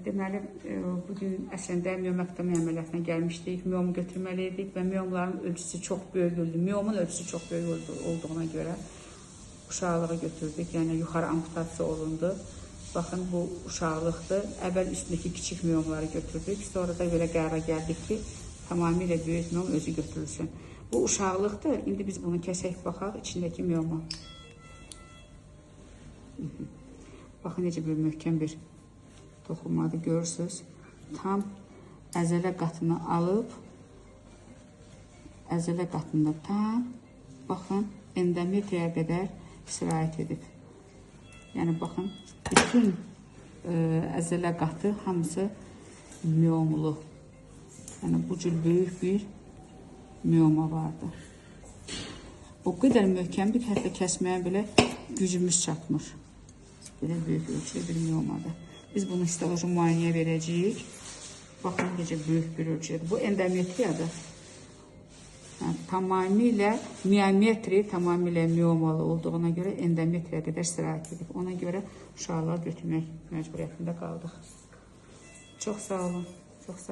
Deməli, bugün əslində miyomektomi əməliyyatına gəlmişdik. Miyom götürməli idik və miyomların ölçüsü çox böyük oldu. Miyomun ölçüsü çox böyük olduğuna görə uşaqlığı götürdük. Yəni, yuxarı amputasiya olundu. Baxın, bu uşaqlıqdır. Əvvəl üstündəki kiçik miyomları götürdük. Sonra da belə qərara gəldik ki, tamamilə böyük miyom özü götürülsün. Bu uşaqlıqdır. İndi biz bunu kəsək baxaq içindəki miyoma. Baxın, necə bir möhkəm bir toxunmadır, görürsünüz. Tam əzələ qatını alıb, əzələ qatında tam, baxın, endometriyə qədər sirayət edib. Yəni, baxın, bütün əzələ qatı hamısı miyomlu. Yəni, bu cür böyük bir miyoma vardı. O qədər möhkəmdir ki, hətta kəsməyə belə gücümüz çatmır. Belə böyük ölçüdə bir miyomadır. Biz bunu histoloji müayinəyə verəcəyik. Baxın, necə böyük bir ölçüdədir. Bu endometriyadır. Tamamilə miometri, tamamilə miyomalı olduğuna görə endometriyə qədər sirayət edib. Ona görə uşaqlar götürmək məcburiyyətində qaldıq. Çox sağ olun. Çox sağ olun.